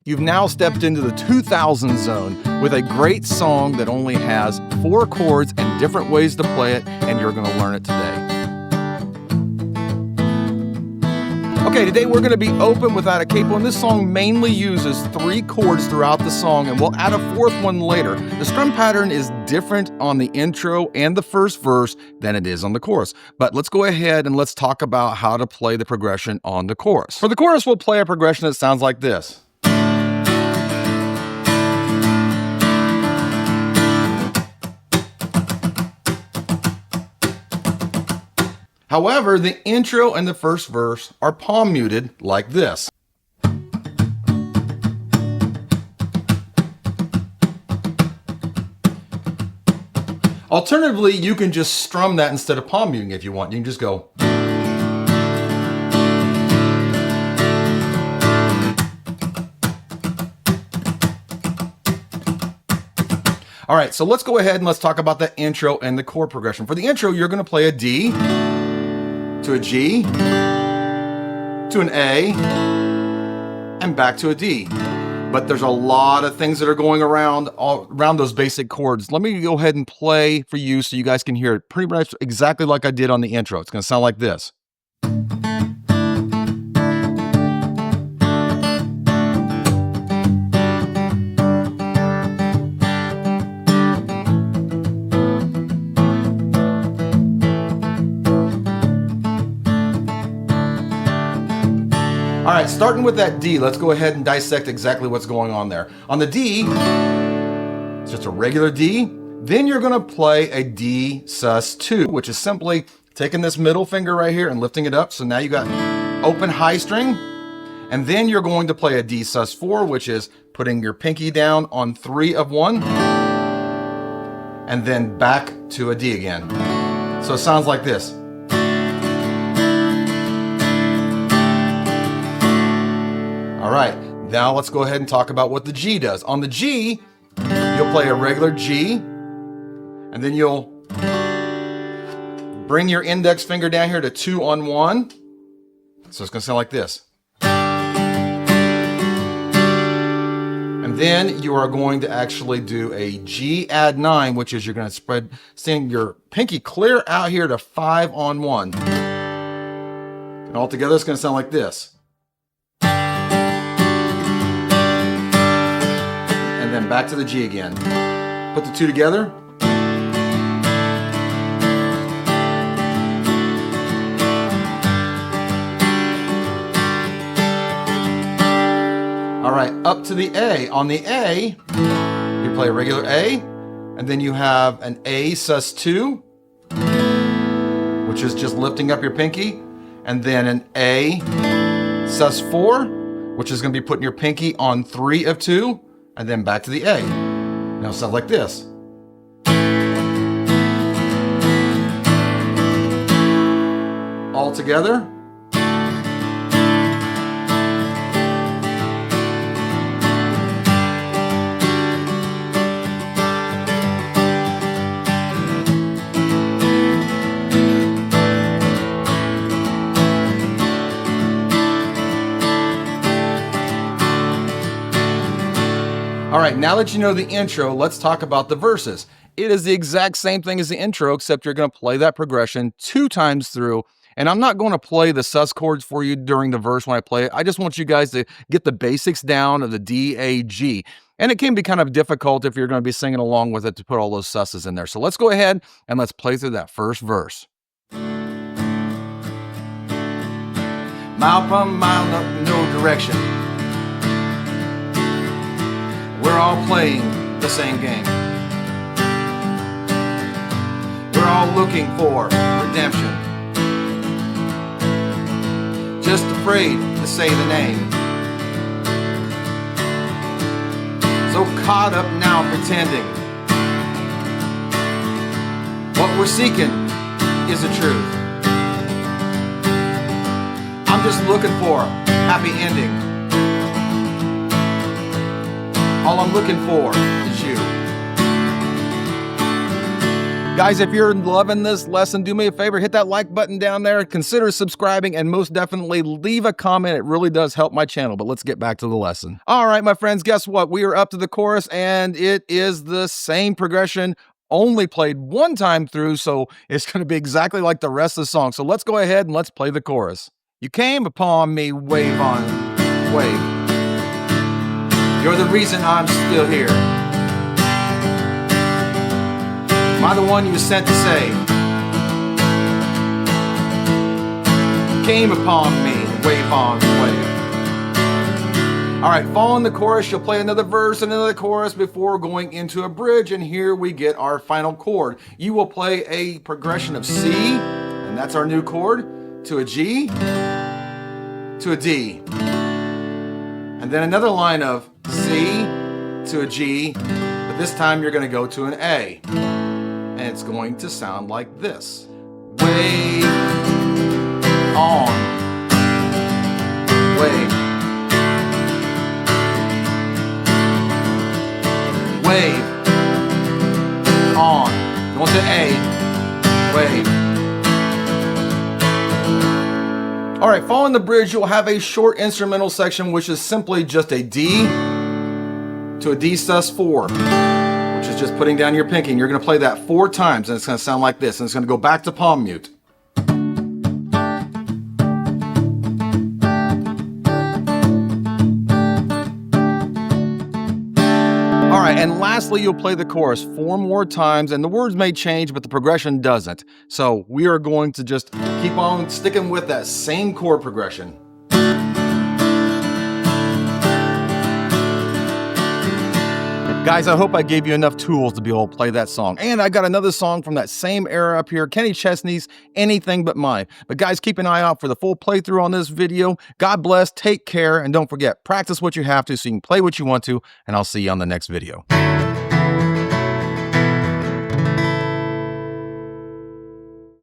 You've now stepped into the 2000 zone with a great song that only has 4 chords and different ways to play it, and you're going to learn it today. Okay, today we're going to be open without a capo, and this song mainly uses 3 chords throughout the song, and we'll add a 4th one later. The strum pattern is different on the intro and the first verse than it is on the chorus. But let's go ahead and let's talk about how to play the progression on the chorus. For the chorus, we'll play a progression that sounds like this. However, the intro and the first verse are palm muted like this. Alternatively, you can just strum that instead of palm muting if you want. You can just go. All right, so let's go ahead and let's talk about the intro and the chord progression. For the intro, you're going to play a D, to a G, to an A, and back to a D. But there's a lot of things that are going around those basic chords. Let me go ahead and play for you so you guys can hear it pretty much exactly like I did on the intro. It's going to sound like this. All right, starting with that D, let's go ahead and dissect exactly what's going on there. On the D, it's just a regular D. Then you're going to play a D sus2, which is simply taking this middle finger right here and lifting it up. So now you got open high string. And then you're going to play a D sus4, which is putting your pinky down on 3 of 1. And then back to a D again. So it sounds like this. All right, now let's go ahead and talk about what the G does. On the G, you'll play a regular G, and then you'll bring your index finger down here to 2 on 1. So it's gonna sound like this. And then you are going to actually do a G add 9, which is you're gonna send your pinky clear out here to 5 on 1. And all together it's gonna sound like this. And then back to the G again. Put the 2 together. All right, up to the A. On the A, you play a regular A, and then you have an A sus2, which is just lifting up your pinky, and then an A sus4, which is gonna be putting your pinky on 3 of 2, and then back to the A. Now it sounds like this. All together. All right, now that you know the intro, let's talk about the verses. It is the exact same thing as the intro, except you're going to play that progression 2 times through. And I'm not going to play the sus chords for you during the verse when I play it. I just want you guys to get the basics down of the D, A, G. And it can be kind of difficult if you're going to be singing along with it to put all those susses in there. So let's go ahead and let's play through that first verse. Mile from mile, no direction. We're all playing the same game. We're all looking for redemption. Just afraid to say the name. So caught up now pretending. What we're seeking is the truth. I'm just looking for a happy ending. All I'm looking for is you. Guys, if you're loving this lesson, do me a favor, hit that like button down there, consider subscribing, and most definitely leave a comment. It really does help my channel, but let's get back to the lesson. All right, my friends, guess what? We are up to the chorus, and it is the same progression, only played one time through, so it's going to be exactly like the rest of the song. So let's go ahead and let's play the chorus. You came upon me, wave on wave. You're the reason I'm still here. Am I the one you were sent to save? Came upon me, wave on wave. All right, following the chorus, you'll play another verse and another chorus before going into a bridge, and here we get our final chord. You will play a progression of C, and that's our new chord, to a G, to a D. And then another line of C to a G, but this time you're going to go to an A. And it's going to sound like this. Wave on, wave, wave on. Going to A, wave. All right, following the bridge, you'll have a short instrumental section, which is simply just a D to a Dsus2, which is just putting down your pinky. And you're going to play that 4 times, and it's going to sound like this. And it's going to go back to palm mute. All right, and lastly, you'll play the chorus 4 more times, and the words may change, but the progression doesn't. So we are going to just keep on sticking with that same chord progression. Guys, I hope I gave you enough tools to be able to play that song. And I got another song from that same era up here, Kenny Chesney's Anything But Mine. But guys, keep an eye out for the full playthrough on this video. God bless, take care, and don't forget, practice what you have to so you can play what you want to, and I'll see you on the next video.